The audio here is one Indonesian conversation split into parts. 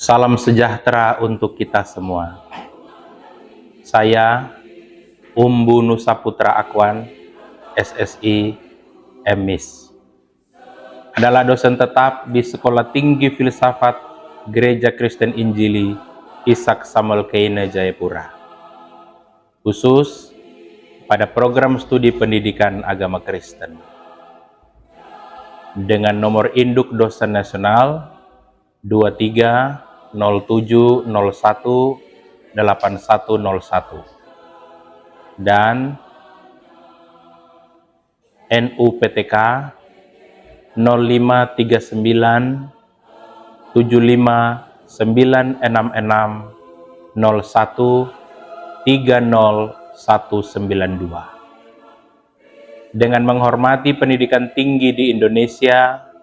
Salam sejahtera untuk kita semua. Saya Umbu Nusa Putra Akwan, SSI, MIS. Adalah dosen tetap di Sekolah Tinggi Filsafat Gereja Kristen Injili Ishak Samuel Keina Jayapura. Khusus pada program studi pendidikan agama Kristen. Dengan nomor induk dosen nasional 2307018101 dan NUPTK 0539756601309192. Dengan menghormati pendidikan tinggi di Indonesia,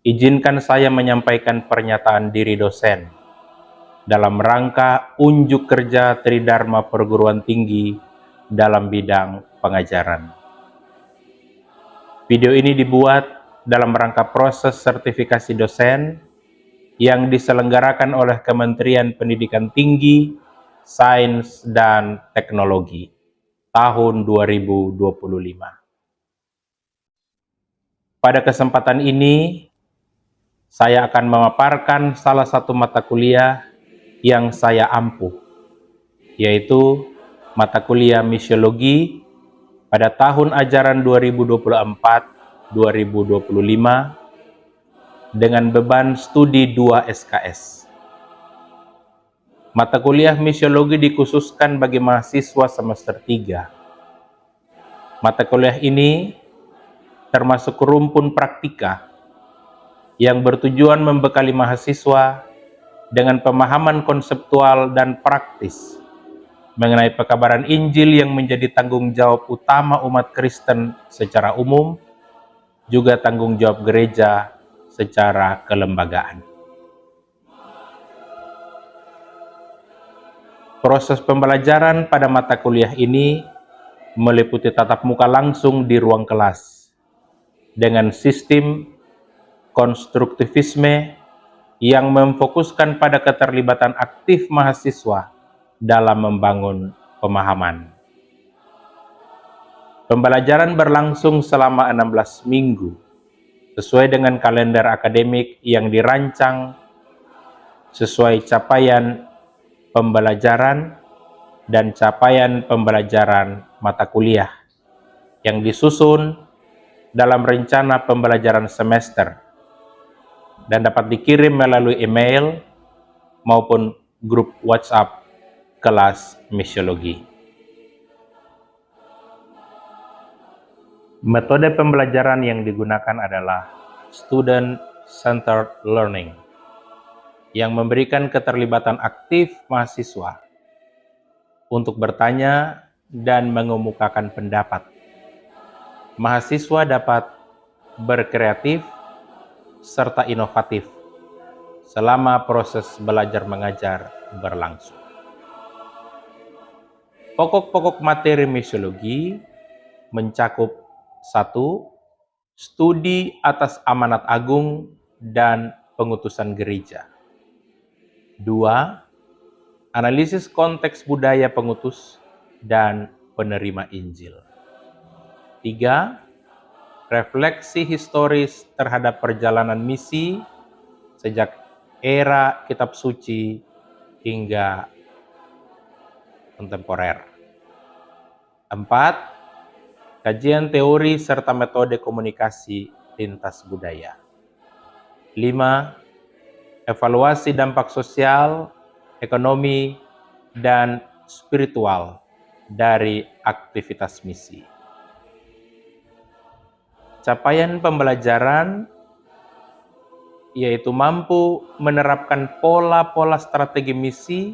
izinkan saya menyampaikan pernyataan diri dosen dalam rangka unjuk kerja Tridharma Perguruan Tinggi dalam bidang pengajaran. Video ini dibuat dalam rangka proses sertifikasi dosen yang diselenggarakan oleh Kementerian Pendidikan Tinggi, Sains, dan Teknologi tahun 2025. Pada kesempatan ini, saya akan memaparkan salah satu mata kuliah yang saya ampuh, yaitu mata kuliah Misiologi pada tahun ajaran 2024-2025 dengan beban studi 2 SKS. Mata kuliah Misiologi dikhususkan bagi mahasiswa semester 3. Mata kuliah ini termasuk rumpun praktika yang bertujuan membekali mahasiswa dengan pemahaman konseptual dan praktis mengenai pekabaran Injil yang menjadi tanggung jawab utama umat Kristen secara umum, juga tanggung jawab gereja secara kelembagaan. Proses pembelajaran pada mata kuliah ini meliputi tatap muka langsung di ruang kelas dengan sistem konstruktivisme yang memfokuskan pada keterlibatan aktif mahasiswa dalam membangun pemahaman. Pembelajaran berlangsung selama 16 minggu sesuai dengan kalender akademik yang dirancang sesuai capaian pembelajaran dan capaian pembelajaran mata kuliah yang disusun dalam rencana pembelajaran semester dan dapat dikirim melalui email maupun grup WhatsApp kelas Misiologi. Metode pembelajaran yang digunakan adalah Student-Centered Learning yang memberikan keterlibatan aktif mahasiswa untuk bertanya dan mengemukakan pendapat. Mahasiswa dapat berkreatif serta inovatif selama proses belajar mengajar berlangsung. Pokok-pokok materi misiologi mencakup 1. Studi atas amanat agung dan pengutusan gereja. 2. Analisis konteks budaya pengutus dan penerima Injil. 3. Refleksi historis terhadap perjalanan misi sejak era kitab suci hingga kontemporer. 4. Kajian teori serta metode komunikasi lintas budaya. 5. Evaluasi dampak sosial, ekonomi, dan spiritual dari aktivitas misi. Capaian pembelajaran yaitu mampu menerapkan pola-pola strategi misi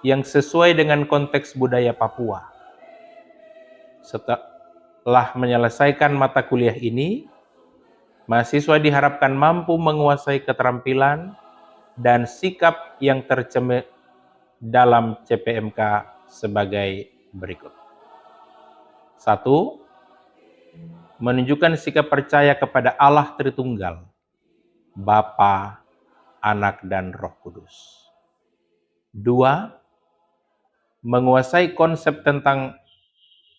yang sesuai dengan konteks budaya Papua. Setelah menyelesaikan mata kuliah ini, mahasiswa diharapkan mampu menguasai keterampilan dan sikap yang tercermin dalam CPMK sebagai berikut. 1. Menunjukkan sikap percaya kepada Allah Tritunggal, Bapa, Anak, dan Roh Kudus. 2. Menguasai konsep tentang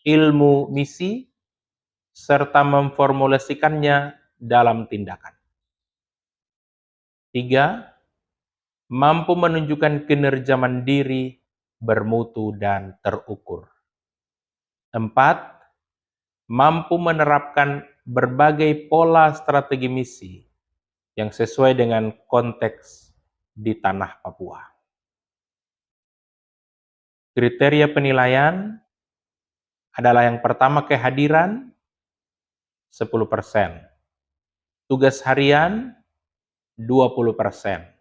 ilmu misi serta memformulasikannya dalam tindakan. 3. Mampu menunjukkan kinerja mandiri, bermutu, dan terukur. 4. Mampu menerapkan berbagai pola strategi misi yang sesuai dengan konteks di tanah Papua. Kriteria penilaian adalah yang pertama kehadiran 10%, tugas harian 20%,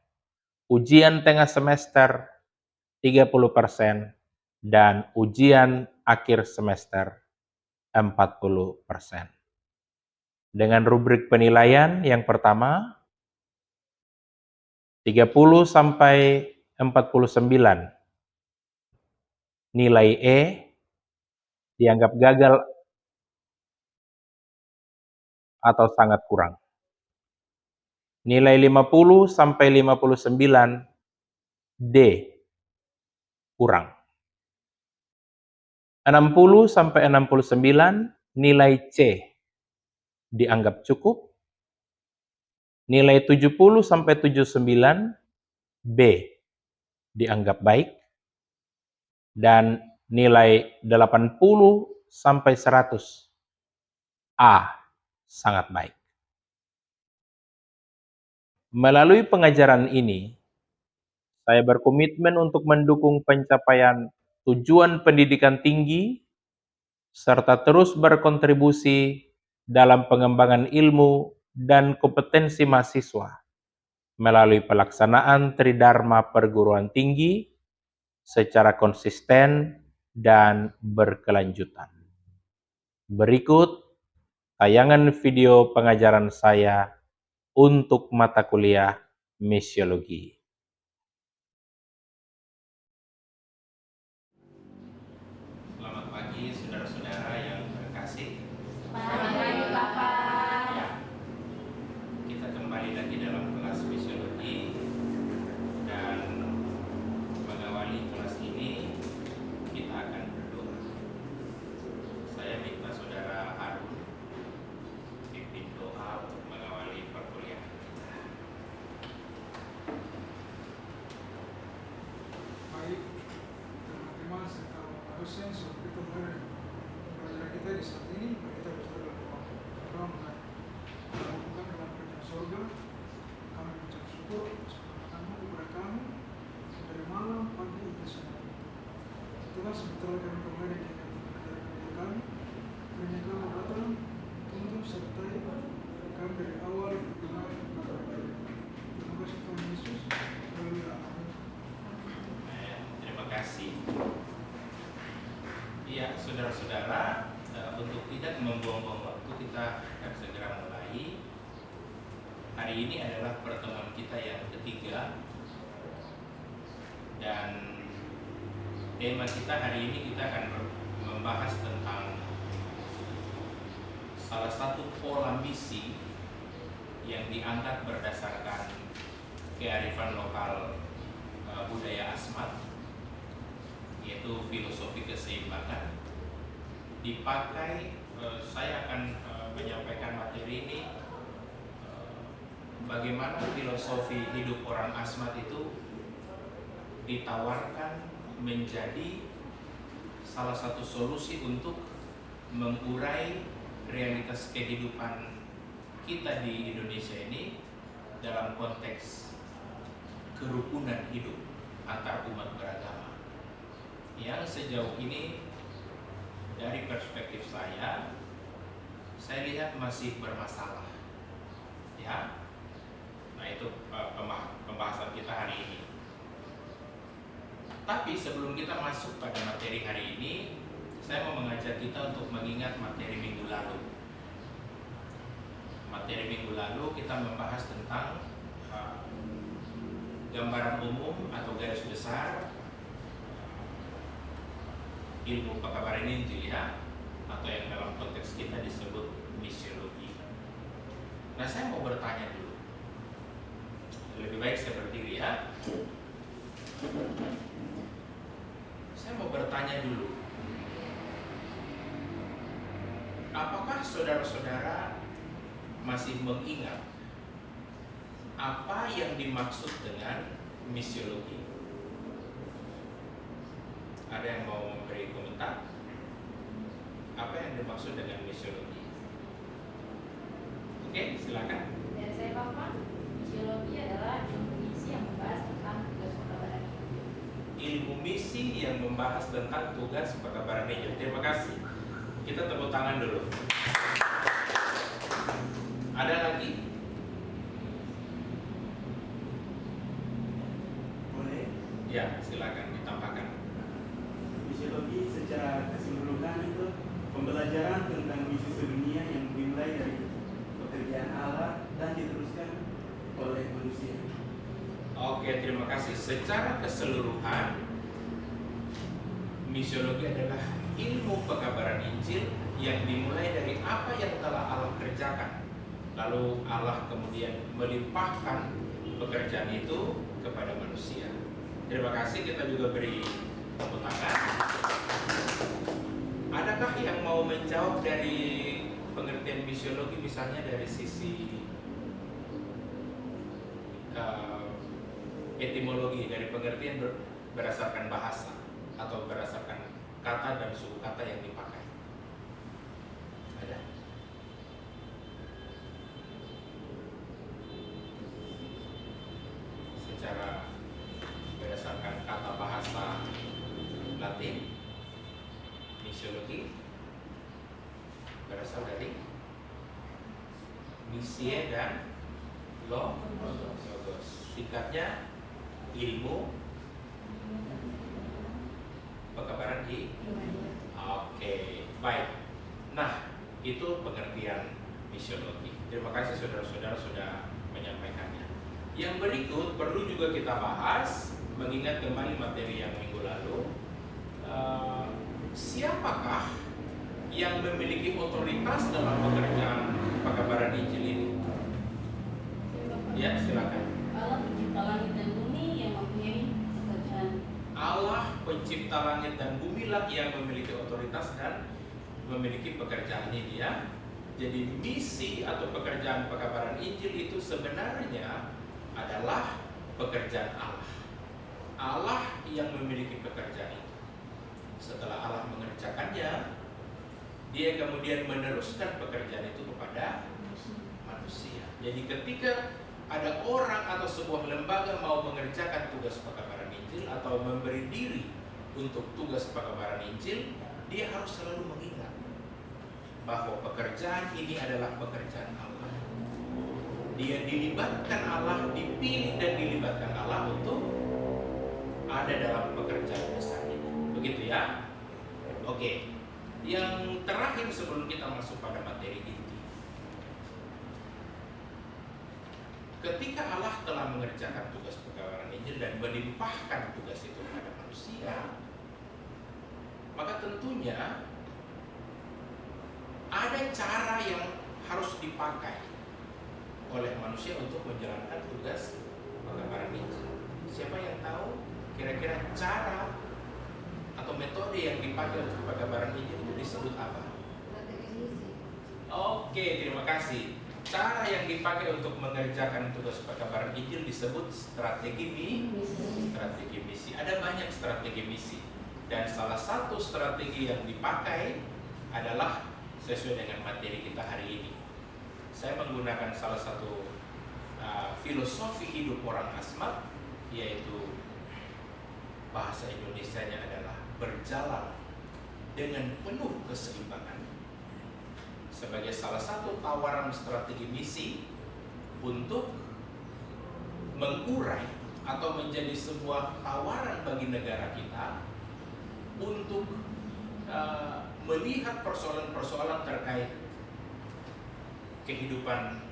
ujian tengah semester 30%, dan ujian akhir semester 40%. Dengan rubrik penilaian yang pertama 30 sampai 49. Nilai E dianggap gagal atau sangat kurang. Nilai 50 sampai 59 D kurang. 60 sampai 69 nilai C dianggap cukup. Nilai 70 sampai 79 B dianggap baik. Dan nilai 80 sampai 100 A sangat baik. Melalui pengajaran ini, saya berkomitmen untuk mendukung pencapaian tujuan pendidikan tinggi serta terus berkontribusi dalam pengembangan ilmu dan kompetensi mahasiswa melalui pelaksanaan Tridharma perguruan tinggi secara konsisten dan berkelanjutan. Berikut tayangan video pengajaran saya untuk mata kuliah misiologi. Selamat pagi saudara-saudara yang terkasih. Selamat pagi Bapak. Ya, kita kembali lagi dalam kelas misiologi dan mengawali kelas ini kita akan berdoa. Saya minta saudara Harun pimpin doa untuk mengawali perkuliahan kita. Baik, terima serta Bapak dosen sudah kita mulai pelajaran kita di saat ini. Kita bisa berdoa. Doa melakukan dalam kerajaan surga. Kami mengucap syukur atas perhatianmu kepada kami dari malam, pagi, hingga sore. Itulah sementara kami kembali di pelajaran kami. Kiranya kamu datang, tuntun sertai kami dari awal hingga akhir. Terima kasih Tuhan Yesus. Haleluya. Amin. Terima kasih. Iya, saudara-saudara, untuk tidak membuang-buang waktu, kita akan segera mulai. Hari ini adalah pertemuan kita yang ketiga, dan tema kita hari ini kita akan membahas tentang salah satu pola misi yang diangkat berdasarkan kearifan lokal budaya Asmat, yaitu filosofi keseimbangan. Dipakai, saya akan menyampaikan materi ini, bagaimana filosofi hidup orang Asmat itu ditawarkan menjadi salah satu solusi untuk mengurai realitas kehidupan kita di Indonesia ini dalam konteks kerukunan hidup antar umat beragama, yang sejauh ini dari perspektif saya lihat masih bermasalah. Ya, nah itu pembahasan kita hari ini. Tapi sebelum kita masuk pada materi hari ini, saya mau mengajak kita untuk mengingat materi minggu lalu. Materi minggu lalu kita membahas tentang gambaran umum atau garis besar ilmu pekabaran Injil, ya, atau yang dalam konteks kita disebut misiologi. Nah, saya mau bertanya dulu, Lebih baik saya berdiri ya. Saya mau bertanya dulu. Apakah saudara-saudara masih mengingat apa yang dimaksud dengan misiologi? Ada yang mau memberi komentar? Apa yang dimaksud dengan misiologi? Oke, silakan. Dan saya paham, misiologi adalah ilmu misi yang membahas tentang tugas pekabaran Injil. Ilmu misi yang membahas tentang tugas pekabaran Injil. Terima kasih. Kita tepuk tangan dulu. Ada lagi? Boleh. Ya, silakan ditambahkan. Misiologi secara keseluruhan itu pembelajaran tentang misi sedunia yang dimulai dari pekerjaan Allah dan diteruskan oleh manusia. Oke, terima kasih. Secara keseluruhan, misiologi adalah ilmu pekabaran Injil yang dimulai dari apa yang telah Allah kerjakan. Lalu Allah kemudian melimpahkan pekerjaan itu kepada manusia. Terima kasih, kita juga beri tepuk tangan. Adakah yang mau menjawab dari pengertian misiologi, misalnya dari sisi etimologi, dari pengertian berdasarkan bahasa atau berdasarkan kata dan suku kata yang dipakai? Ada? Secara berdasarkan kata bahasa Latin, misiologi berasal dari misie dan logos. Singkatnya ilmu pekabaran di. Oke, baik. Nah, itu pengertian misiologi. Terima kasih saudara-saudara sudah menyampaikannya. Yang berikut perlu juga kita bahas, mengingat kembali materi yang minggu lalu. Siapakah yang memiliki otoritas dalam pekerjaan pekabaran Injil ini? Ya, silakan. Allah pencipta langit dan bumi yang mempunyai pekerjaan. Allah pencipta langit dan bumi lah yang memiliki otoritas dan memiliki pekerjaan ini ya. Jadi misi atau pekerjaan pekabaran Injil itu sebenarnya adalah pekerjaan Allah. Allah yang memiliki pekerjaan itu. Setelah Allah mengerjakannya, Dia kemudian meneruskan pekerjaan itu kepada manusia. Jadi ketika ada orang atau sebuah lembaga mau mengerjakan tugas pekabaran Injil atau memberi diri untuk tugas pekabaran Injil, dia harus selalu mengingat bahwa pekerjaan ini adalah pekerjaan Allah. Dia dilibatkan Allah, dipilih dan dilibatkan Allah untuk ada dalam pekerjaan besar ini. Begitu ya? Oke. Yang terakhir sebelum kita masuk pada materi inti. Ketika Allah telah mengerjakan tugas pekabaran Injil dan melimpahkan tugas itu kepada manusia, maka tentunya ada cara yang harus dipakai oleh manusia untuk menjalankan tugas pekabaran Injil. Siapa yang tahu kira-kira cara atau metode yang dipakai untuk pekabaran Injil itu disebut apa? Oke, terima kasih. Cara yang dipakai untuk mengerjakan tugas pekabaran Injil disebut strategi misi. Ada banyak strategi misi, dan salah satu strategi yang dipakai adalah sesuai dengan materi kita hari ini. Saya menggunakan salah satu filosofi hidup orang Asmat, yaitu bahasa Indonesianya adalah berjalan dengan penuh keseimbangan. Sebagai salah satu tawaran strategi misi untuk mengurai atau menjadi sebuah tawaran bagi negara kita untuk melihat persoalan-persoalan terkait kehidupan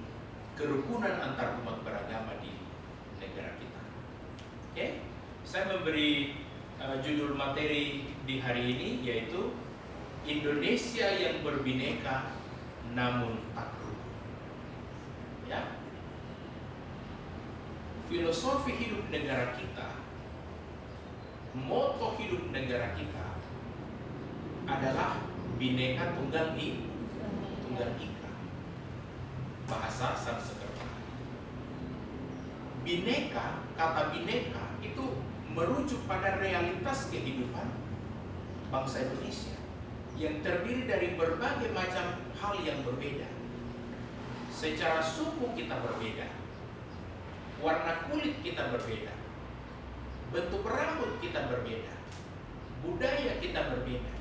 kerukunan antar umat beragama di negara kita. Oke, saya memberi judul materi di hari ini yaitu Indonesia yang berbineka namun tak rukun. Ya. filosofi hidup negara kita, moto hidup negara kita adalah Bhinneka Tunggal Ika. Bahasa Sanskerta. Bineka, kata bineka itu merujuk pada realitas kehidupan bangsa Indonesia yang terdiri dari berbagai macam hal yang berbeda. Secara suku kita berbeda, warna kulit kita berbeda, bentuk rambut kita berbeda, budaya kita berbeda.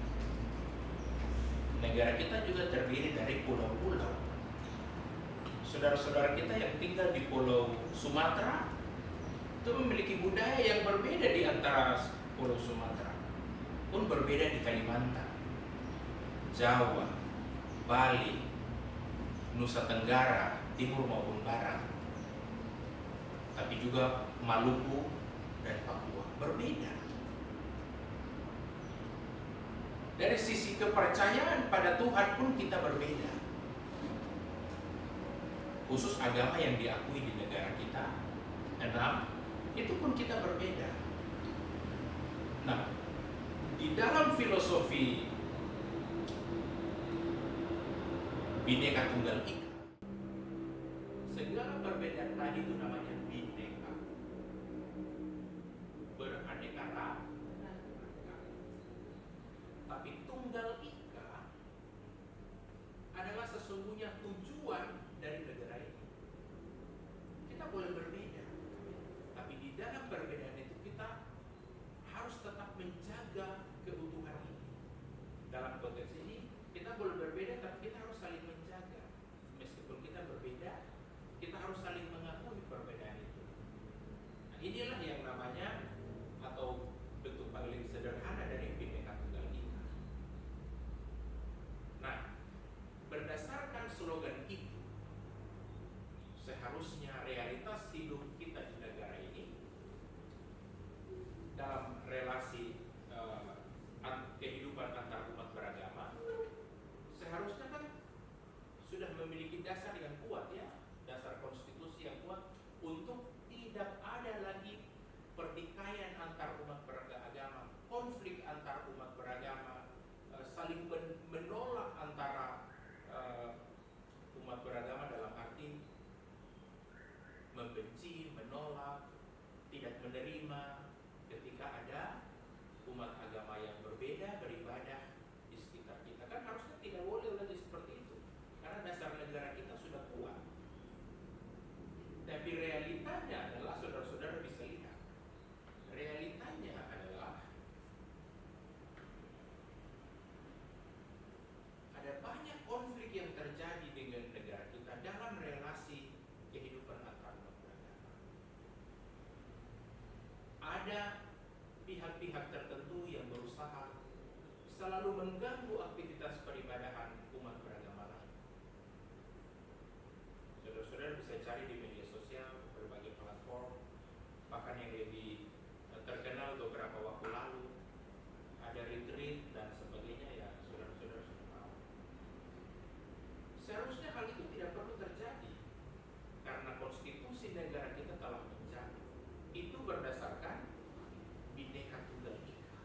Negara kita juga terdiri dari pulau-pulau. Saudara-saudara kita yang tinggal di Pulau Sumatera itu memiliki budaya yang berbeda di antara Pulau Sumatera, pun berbeda di Kalimantan, Jawa, Bali, Nusa Tenggara, Timur maupun Barat. Tapi juga Maluku dan Papua berbeda. Dari sisi kepercayaan pada Tuhan pun kita berbeda. Khusus agama yang diakui di negara kita, 6, itu pun kita berbeda. Nah, di dalam filosofi Bhinneka Tunggal Ika, segala perbedaan tadi itu namanya Bhinneka, beraneka ragam. Tapi Tunggal Ika adalah sesungguhnya tujuan dari negara ini. Kita boleh berbeda, tapi di dalam perbedaan itu kita harus tetap menjaga keutuhan ini. Dalam konteks ini kita boleh berbeda, tapi kita harus saling menjaga. Meskipun kita berbeda, kita harus saling mengakui perbedaan itu. Nah, inilah yang namanya atau bentuk paling sederhana dari Bhinneka Tunggal Ika. Nah, berdasarkan slogan itu, seharusnya realitas hidup kita di negara ini dalam relasi kehidupan antar umat beragama seharusnya kan sudah memiliki dasar yang kuat, ya, dasar konstitusi yang kuat untuk tidak ada lagi pertikaian antar umat beragama, konflik antar umat beragama, saling menolak antara umat beragama dalam arti membenci, menolak, tidak menerima ketika ada umat agama yang berbeda beribadah di sekitar kita. Kan harusnya tidak boleh lagi seperti itu, karena dasar negara kita sudah kuat. Tapi realitanya adalah, saudara-saudara bisa lihat, realitanya adalah ada banyak konflik yang terjadi dengan negara kita dalam relasi kehidupan antar umat beragama. Ada pihak-pihak tertentu yang berusaha selalu mengganggu aktivitas peribadahan umat beragama lain. Saudara-saudara bisa cari di media sosial, berbagai platform, bahkan yang lebih terkenal beberapa waktu lalu ada retreat dan sebagainya, ya saudara-saudara sudah tahu. Seharusnya hal itu tidak perlu terjadi karena konstitusi negara kita telah menjamin itu berdasarkan Bhinneka Tunggal Ika.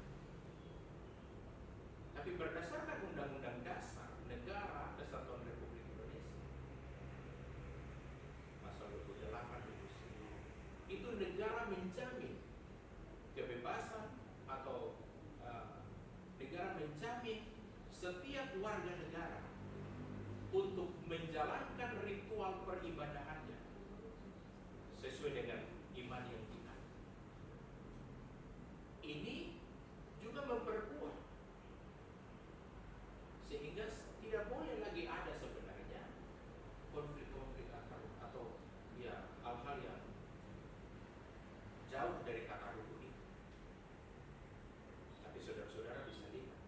Tapi berdasarkan Undang-Undang Dasar Negara Kesatuan Republik Indonesia pasal 28 itu negara menjamin kebebasan atau negara menjamin setiap warga negara untuk menjalankan ritual peribadahannya sesuai dengan iman yang kita. Ini juga memperkuat sehingga tidak boleh lagi ada sebenarnya konflik-konflik atau ya hal-hal yang jauh dari kata rukun itu. Tapi saudara-saudara bisa lihat.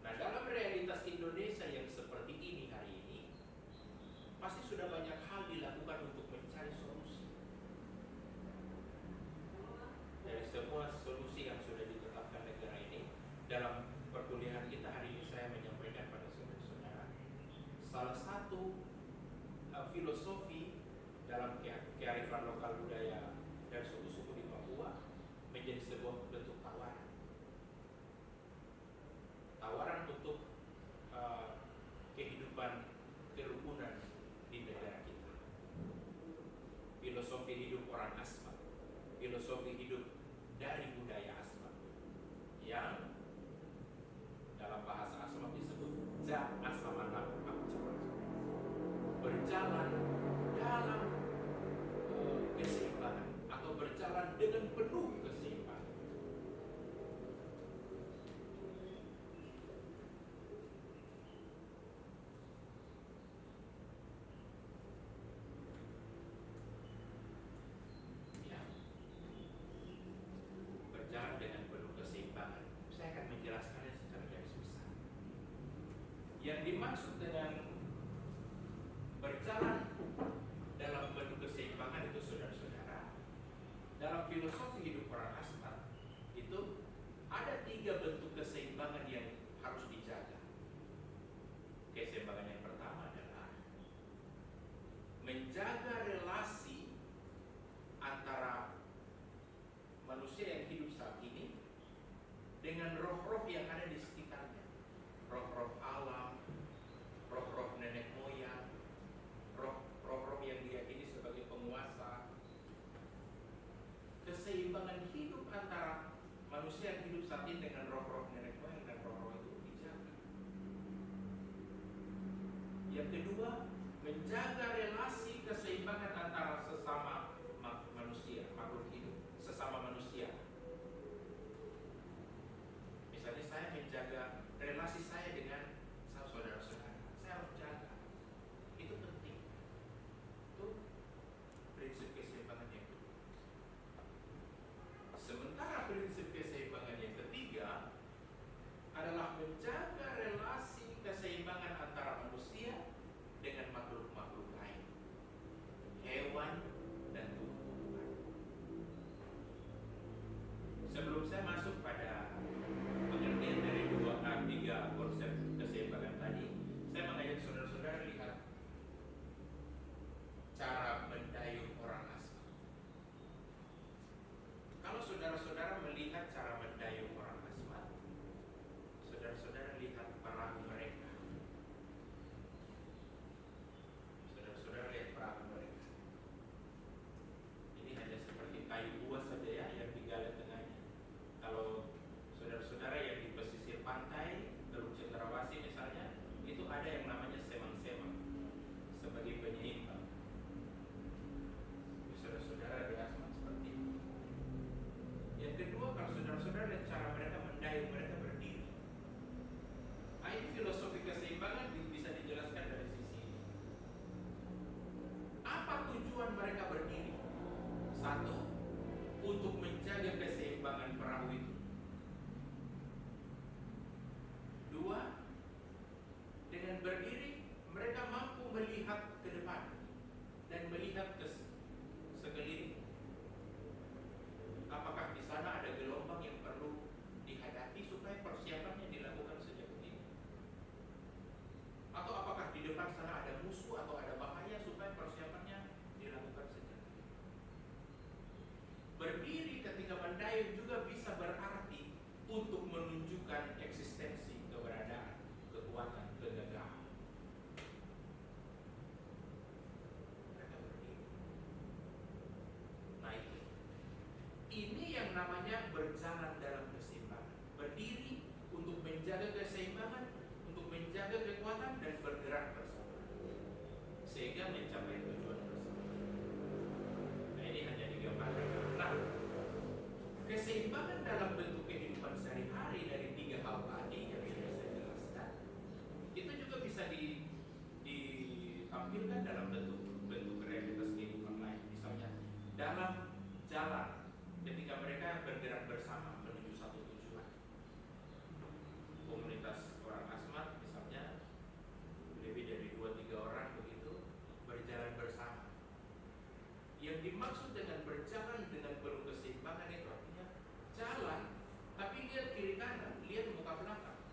Nah, dalam realitas Indonesia yang seperti ini hari ini, pasti sudah banyak hal dilakukan untuk mencari solusi. Dari semua solusi yang sudah ditetapkan negara ini, dalam perkuliahan kita hari ini saya menyampaikan pada saudara-saudara, salah satu filosofi dalam kearifan lokal budaya dari suku-suku di Papua menjadi sebuah bentuk tawaran. Tawaran untuk kehidupan kerukunan di negara kita. Filosofi hidup orang Asmat, filosofi hidup dari budaya Asmat yang dalam bahasa Asmat disebut Ja Asamanam berjalan dalam keseimbangan atau berjalan dengan penuh keseimbangan. Ya, berjalan dengan penuh keseimbangan. Saya akan menjelaskannya secara garis besar. Yang dimaksud dengan berjalan dalam bentuk keseimbangan itu, saudara-saudara, dalam filosofi hidup orang Asmat itu ada 3 bentuk keseimbangan yang harus dijaga. Keseimbangan yang pertama adalah menjaga relasi antara manusia yang hidup saat ini dengan roh-roh yang ada di sekitarnya, roh-roh alam, roh-roh nenek moyang, roh-roh yang diyakini sebagai penguasa. Keseimbangan hidup antara manusia yang hidup saat ini dengan roh-roh nenek moyang dan roh-roh itu dijaga. Yang kedua, menjaga relasi keseimbangan antara sesama manusia, makhluk hidup, sesama manusia. Misalnya saya menjaga relasi saya dengan saudara-saudara, saya harus jaga. Itu penting. Itu prinsip keseimbangan yang kedua. Sementara prinsip keseimbangan yang ketiga adalah menjaga relasi keseimbangan antara manusia dengan makhluk-makhluk lain, hewan dan tumbuhan. Sebelum saya masuk pada pengertian dari 3 konsep keseimbangan tadi, saya mengajak saudara-saudara lihat cara mendayung orang Asmat. Kalau saudara-saudara melihat cara mendayung orang Asmat, saudara-saudara lihat perahu mereka. Saudara-saudara lihat perahu mereka. Ini hanya seperti kayu buas saja ya yang digali tengahnya. Kalau saudara-saudara yang di pesisir pantai, Teluk Cendrawasih misalnya, itu ada yang namanya semang-semang sebagai penyeimbang. Saudara-saudara di Asmat seperti itu. Yang kedua, kalau saudara-saudara lihat cara mereka mendayung, mereka berdiri. Ini filosofi keseimbangan bisa dijelaskan dari sisi ini. Apa tujuan mereka berdiri? 1, untuk menjaga keseimbangan perahu itu. 2, dengan berdiri mereka mampu melihat ke depan dan melihat ke sekeliling. Apakah di sana ada gelombang yang perlu dihadapi supaya persiapannya dilakukan sejak ini? Atau apakah di depan sana ada musuh atau ada bahaya supaya persiapannya dilakukan sejak ini? Berdiri ketika mendayung juga bisa berarti untuk menunjukkan eksistensi, keberadaan, kekuatan, kegagahan. Mereka berdiri. Nah ini yang namanya berjalan dalam keseimbangan. Berdiri untuk menjaga keseimbangan, untuk menjaga kekuatan dan bergerak bersama sehingga mencapai tujuan bersama. Nah ini hanya digambarkan. Nah, keseimbangan dalam bentuk kehidupan sehari-hari dari 3 hal tadi yang sudah saya jelaskan itu juga bisa ditampilkan dalam bentuk realitas kehidupan lain. Misalnya dalam jalan ketika mereka bergerak bersama menuju satu tujuan. Komunitas orang Asmat misalnya lebih dari 2-3 orang begitu berjalan bersama. Yang dimaksud dengan berjalan dengan penuh keseimbangan itu artinya jalan, tapi lihat kiri kanan, lihat muka belakang,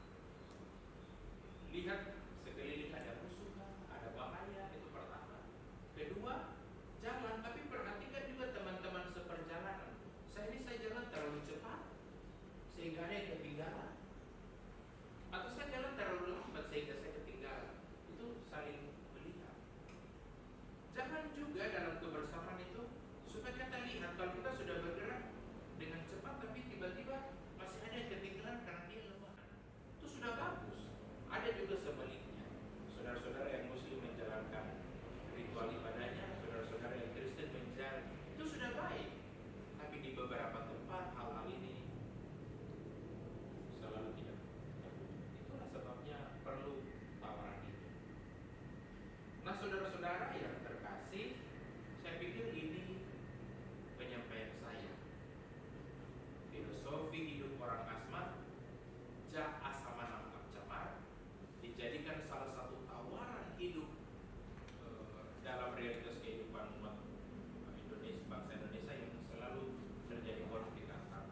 lihat sekeliling ada musuh, ada bahaya, itu pertama. Kedua, jalan Tuhan juga dalam kebersamaan itu supaya kita lihat kalau kita sudah bergerak dengan cepat tapi tiba-tiba masih ada yang ketinggalan karena dia lemah. Itu sudah bagus. Ada juga sebaliknya. Saudara-saudara yang muslim menjalankan ritual ibadahnya, saudara-saudara yang Kristen menjalankan, itu sudah baik. Tapi di beberapa tempat hal-hal ini selalu tidak. Itulah sebabnya perlu tawaran itu. Nah, saudara-saudara yang terkasih, saya pikir ini penyampaian saya. Filosofi hidup orang Asmat, Ja Asamanam Abcamar, dijadikan salah satu tawaran hidup dalam realitas kehidupan umat Indonesia, bangsa Indonesia yang selalu terjadi konflik antar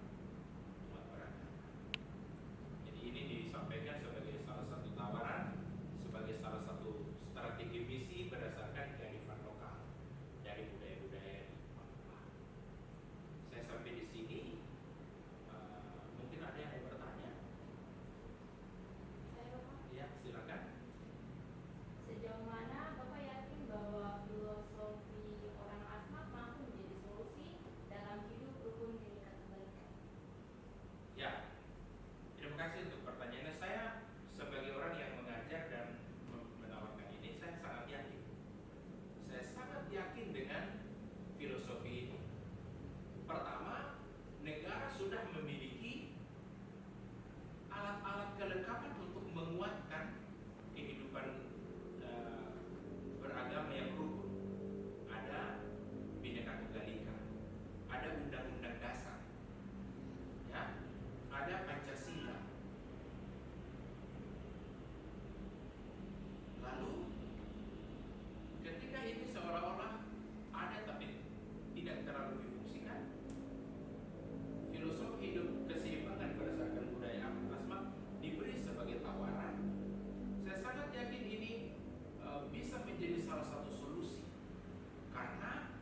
umat beragama. Jadi ini disampaikan sebagai salah satu tawaran, sebagai salah satu strategi misi berdasarkan kearifan lokal dari budaya-budaya di Papua. Saya sampai di sini, mungkin ada yang mau bertanya? Saya Bapak, Ya, silakan. sejauh mana Bapak yakin bahwa filosofi orang Asmat mampu menjadi solusi dalam hidup rukun Bhinneka Tunggal Ika? Ya, terima kasih untuk pertanyaannya. Saya sebagai orang yang mengajar dan menawarkan ini, saya sangat yakin. Saya sangat yakin dengan filosofi ini. Pertama, negara sudah memiliki alat-alat kelengkapan untuk menguatkan kehidupan beragama yang rukun. Ada Bhinneka Tunggal Ika, ada Undang-Undang Dasar, ya, ada Pancasila. Lalu ketika ini seolah-olah ada tapi tidak terlalu difungsikan, filosofi hidup keseimbangan berdasarkan budaya Asmat diberi sebagai tawaran. Saya sangat yakin ini bisa menjadi salah satu solusi, karena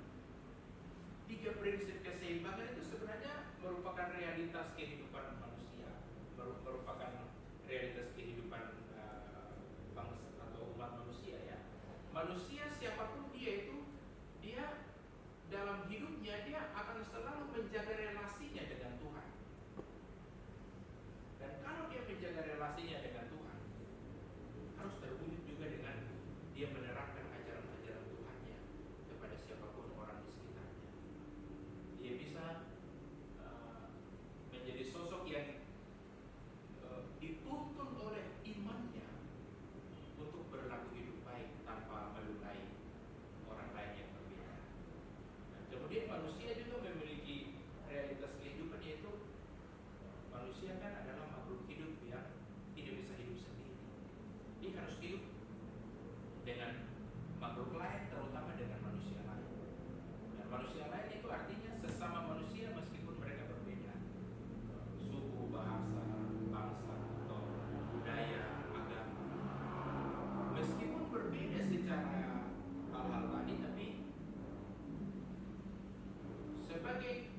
3 prinsip keseimbangan itu sebenarnya merupakan realitas kehidupan manusia, merupakan realitas kehidupan bangsa atau umat manusia, ya. Manusia siapapun dia itu, dia dalam hidupnya dia akan selalu menjaga relasinya dengan Tuhan. Dan kalau dia menjaga relasinya dengan Tuhan, harus terwujud juga dengan dia menerapkan ajaran-ajaran Tuhannya kepada siapapun orang di sekitarnya. Dia bisa menjadi sosok yang dituntun oleh imannya untuk berlaku hidup baik tanpa melukai orang lain yang berbeda. Dan kemudian manusia juga memiliki realitas kehidupan, yaitu manusia kan adalah makhluk hidup yang tidak bisa hidup sendiri. Dia harus hidup dengan makhluk lain, terutama dengan manusia lain. Dan manusia lain itu artinya sesama manusia meskipun mereka berbeda, suku, bahasa, bangsa, atau budaya, agama. Meskipun berbeda secara hal-hal tadi, tapi sebagai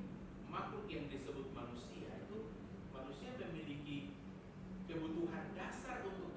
makhluk yang disebut manusia itu, manusia memiliki kebutuhan dasar untuk